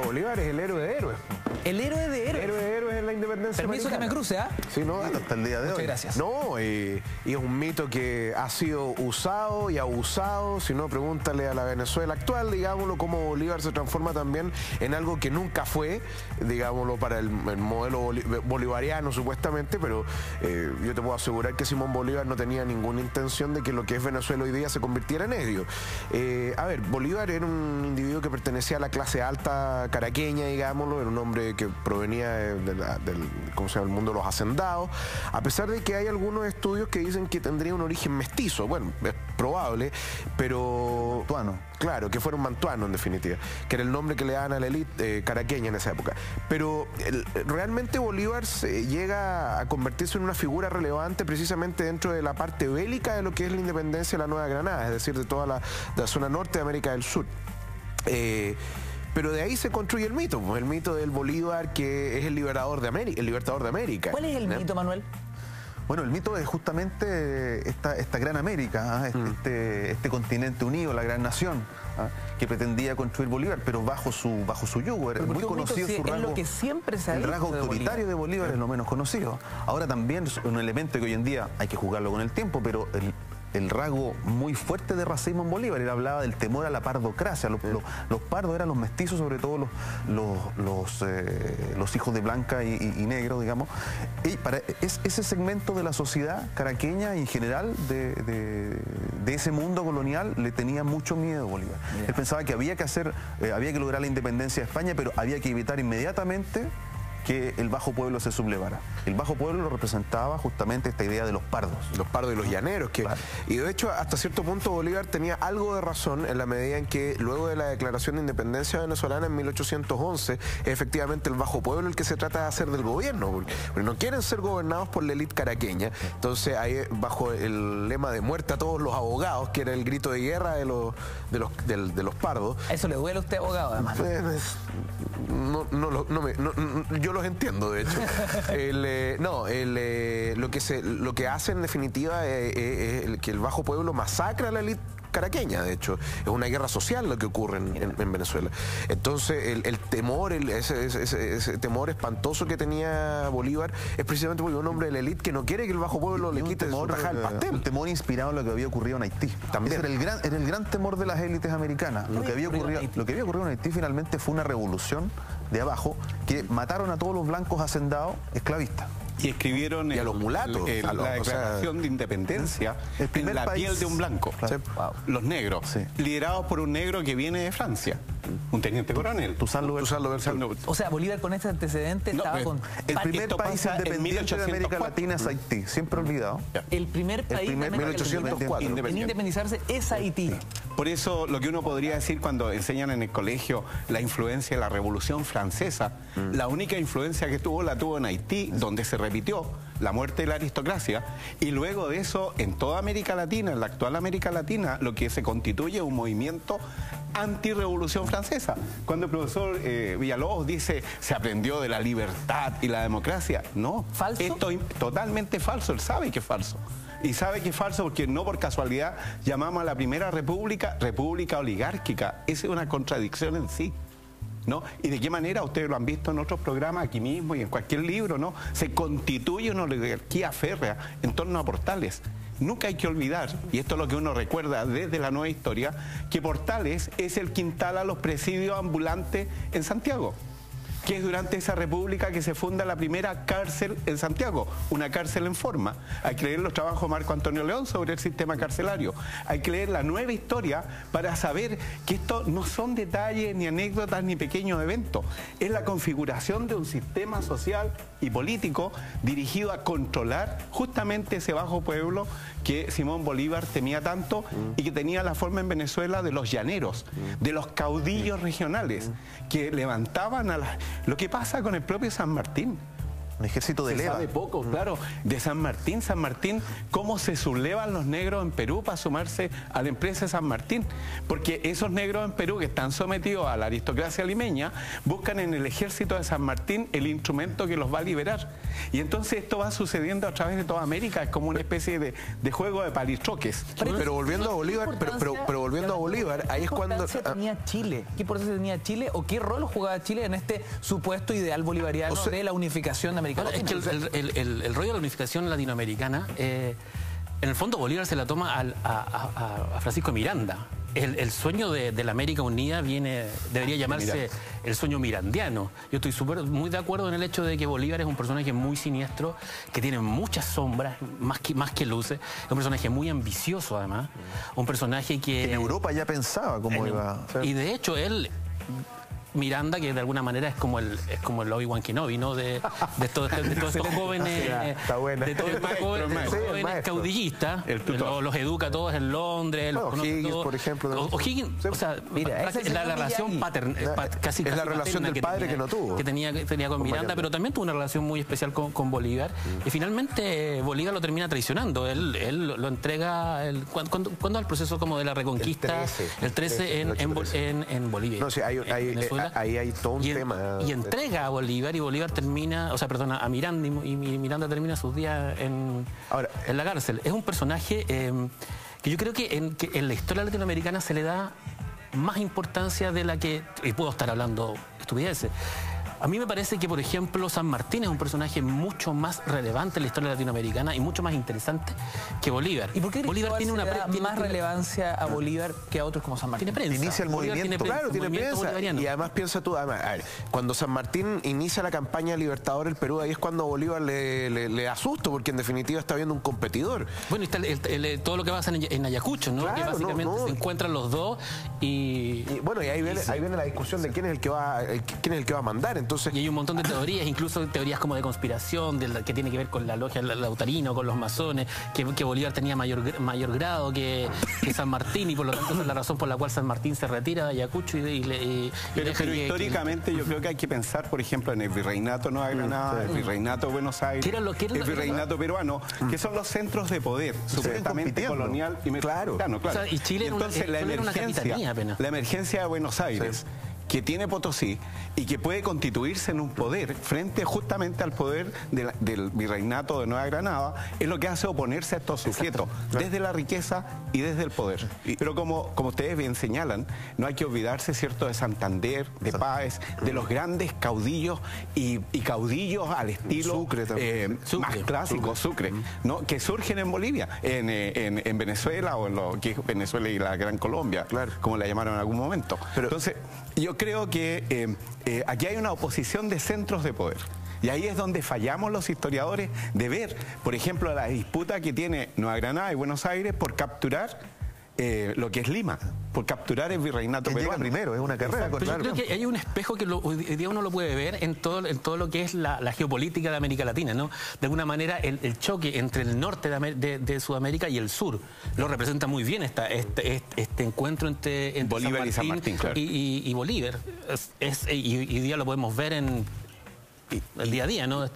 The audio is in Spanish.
Bolívar es el héroe de héroes. El héroe de héroes. El héroe de héroes en la independencia Permiso americana. que me cruce, ¿ah? Sí, no, hasta el día de hoy. Muchas gracias. No, y es un mito que ha sido usado y abusado. Si no, pregúntale a la Venezuela actual, digámoslo, cómo Bolívar se transforma también en algo que nunca fue, digámoslo, para el modelo bolivariano supuestamente, pero yo te puedo asegurar que Simón Bolívar no tenía ninguna intención de que lo que es Venezuela hoy día se convirtiera en ello. A ver, Bolívar era un individuo que pertenecía a la clase alta caraqueña, digámoslo, era un hombre que provenía del ¿cómo se llama?, el mundo de los hacendados, a pesar de que hay algunos estudios que dicen que tendría un origen mestizo. Bueno, es probable, pero... Mantuano. Claro, que fuera un mantuano en definitiva, que era el nombre que le daban a la élite caraqueña en esa época. Pero realmente Bolívar llega a convertirse en una figura relevante precisamente dentro de la parte bélica de lo que es la independencia de la Nueva Granada, es decir, de toda la zona norte de América del Sur. Pero de ahí se construye el mito, pues, el mito del Bolívar, que es el libertador de América. ¿Cuál es el mito, Manuel? Bueno, el mito es justamente esta gran América, este continente unido, la gran nación, que pretendía construir Bolívar, pero bajo su yugo. Era muy conocido su rasgo. Es lo que siempre se ha dicho. El rasgo autoritario de Bolívar es lo menos conocido. Ahora también es un elemento que hoy en día hay que jugarlo con el tiempo, pero el rasgo muy fuerte de racismo en Bolívar. Él hablaba del temor a la pardocracia. Los pardos eran los mestizos, sobre todo los hijos de blanca y negro, digamos. Y para ese segmento de la sociedad caraqueña y en general de ese mundo colonial le tenía mucho miedo a Bolívar. Él pensaba que había que lograr la independencia de España, pero había que evitar inmediatamente que el bajo pueblo se sublevara. El bajo pueblo lo representaba justamente esta idea de los pardos. Los pardos y los llaneros. Claro. Y de hecho, hasta cierto punto Bolívar tenía algo de razón en la medida en que luego de la declaración de independencia venezolana en 1811, es efectivamente el bajo pueblo el que se trata de hacer del gobierno, porque no quieren ser gobernados por la élite caraqueña. Entonces ahí, bajo el lema de muerte a todos los abogados, que era el grito de guerra de los pardos. ¿A eso le duele a usted, abogado, además? Yo los entiendo, de hecho. Lo que hace en definitiva es que el bajo pueblo masacra a la élite caraqueña. De hecho, es una guerra social lo que ocurre en Venezuela. Entonces, el temor, ese temor espantoso que tenía Bolívar es precisamente porque un hombre de la élite que no quiere que el bajo pueblo le quite su raja al pastel. Un temor inspirado en lo que había ocurrido en Haití. También era el gran temor de las élites americanas. Lo que había ocurrido en Haití finalmente fue una revolución de abajo que mataron a todos los blancos hacendados esclavistas. Y escribieron a los mulatos, la declaración de independencia en la piel de un blanco. Claro. Wow. Los negros, liderados por un negro que viene de Francia, un teniente coronel. Toussaint Louverture. O sea, Bolívar con este antecedente estaba con... El primer país independiente de América Latina es Haití, siempre olvidado. El primer país de América Latina en independizarse es Haití. Por eso lo que uno podría decir cuando enseñan en el colegio la influencia de la Revolución Francesa, la única influencia que tuvo la tuvo en Haití, donde se repitió la muerte de la aristocracia, y luego de eso en toda América Latina, en la actual América Latina, lo que se constituye un movimiento antirrevolución francesa. Cuando el profesor Villalobos dice se aprendió de la libertad y la democracia, no, ¿falso? Esto es totalmente falso. Él sabe que es falso. Y sabe que es falso porque no por casualidad llamamos a la primera república oligárquica. Esa es una contradicción en sí, ¿no? Y de qué manera, ustedes lo han visto en otros programas aquí mismo y en cualquier libro, ¿no? Se constituye una oligarquía férrea en torno a Portales. Nunca hay que olvidar, y esto es lo que uno recuerda desde la nueva historia, que Portales es el que instala los presidios ambulantes en Santiago, que es durante esa república que se funda la primera cárcel en Santiago, una cárcel en forma. Hay que leer los trabajos de Marco Antonio León sobre el sistema carcelario. Hay que leer la nueva historia para saber que esto no son detalles, ni anécdotas, ni pequeños eventos. Es la configuración de un sistema social y político dirigido a controlar justamente ese bajo pueblo que Simón Bolívar temía tanto y que tenía la forma en Venezuela de los llaneros, de los caudillos regionales, que levantaban a las... Lo que pasa con el propio San Martín. Un ejército de leva. Se sabe poco, claro, de San Martín. San Martín, cómo se sublevan los negros en Perú para sumarse a la empresa de San Martín. Porque esos negros en Perú que están sometidos a la aristocracia limeña, buscan en el ejército de San Martín el instrumento que los va a liberar. Y entonces esto va sucediendo a través de toda América, es como una especie de juego de palitroques. Pero volviendo a Bolívar, pero volviendo a Bolívar, ahí es cuando... ¿Qué tenía Chile? ¿Qué importancia tenía Chile o qué rol jugaba Chile en este supuesto ideal bolivariano de la unificación de América Latina? Es que el rollo de la unificación latinoamericana, en el fondo Bolívar se la toma a Francisco Miranda. El sueño de la América Unida debería llamarse el sueño mirandiano. Yo estoy muy de acuerdo en el hecho de que Bolívar es un personaje muy siniestro, que tiene muchas sombras, más que luces. Es un personaje muy ambicioso, además. Un personaje que... En Europa ya pensaba cómo iba a ser. Y de hecho, Miranda, que de alguna manera es como el Obi-Wan Kenobi, ¿no? De todos estos jóvenes, de todos estos jóvenes caudillistas, los educa a todos en Londres, los O'Higgins, todos. por ejemplo. O'Higgins, o sea, mira, la relación casi es la relación del padre que no tuvo. Que tenía con Miranda, pero también tuvo una relación muy especial con Bolívar. Y finalmente Bolívar lo termina traicionando. Él lo entrega. ¿Cuándo es el proceso como de la reconquista? El 13 en Bolivia. No, sí, ahí hay todo un tema. Y entrega a Bolívar, y Bolívar termina, a Miranda, y Miranda termina sus días en la cárcel. Es un personaje que yo creo que en la historia latinoamericana se le da más importancia de la que... Y puedo estar hablando estupideces. A mí me parece que, por ejemplo, San Martín es un personaje mucho más relevante en la historia latinoamericana y mucho más interesante que Bolívar. ¿Y por qué Bolívar tiene más relevancia a Bolívar que a otros como San Martín? Tiene prensa. Inicia el movimiento. Claro, tiene prensa. Y además piensa tú, a ver, cuando San Martín inicia la campaña libertadora del Perú, ahí es cuando Bolívar le asusta, porque en definitiva está viendo un competidor. Bueno, y está todo lo que pasa en Ayacucho, ¿no? Claro, que básicamente se encuentran los dos y bueno, y ahí viene la discusión de quién es el que va a mandar. Entonces, y hay un montón de teorías, incluso teorías como de conspiración, que tiene que ver con la logia Lautarino, con los masones, que Bolívar tenía mayor grado que San Martín, y por lo tanto esa es la razón por la cual San Martín se retira de Ayacucho pero históricamente yo creo que hay que pensar, por ejemplo, en el Virreinato Nueva Granada, el Virreinato de Buenos Aires, el Virreinato peruano, que son los centros de poder, supuestamente colonial y metropolitano. Claro. O sea, y Chile entonces era una capitanía apenas. La emergencia de Buenos Aires, que tiene Potosí y que puede constituirse en un poder frente justamente al poder del Virreinato de Nueva Granada, es lo que hace oponerse a estos sujetos, desde la riqueza y desde el poder. Pero como ustedes bien señalan, no hay que olvidarse, ¿cierto?, de Santander, de Páez, de los grandes caudillos y caudillos al estilo Sucre, más clásico, Sucre, ¿no?, que surgen en Bolivia, en Venezuela, o en lo que es Venezuela y la Gran Colombia, como la llamaron en algún momento. Entonces, yo creo que aquí hay una oposición de centros de poder. Y ahí es donde fallamos los historiadores de ver, por ejemplo, la disputa que tiene Nueva Granada y Buenos Aires por capturar lo que es Lima, por capturar el virreinato peruano. Llega primero, es una carrera. Pero yo creo que hay un espejo que hoy día uno lo puede ver en todo lo que es la geopolítica de América Latina, ¿no? De alguna manera el choque entre el norte de Sudamérica y el sur lo representa muy bien este encuentro entre Bolívar y San Martín, claro. y Bolívar. Y hoy día lo podemos ver en el día a día, ¿no?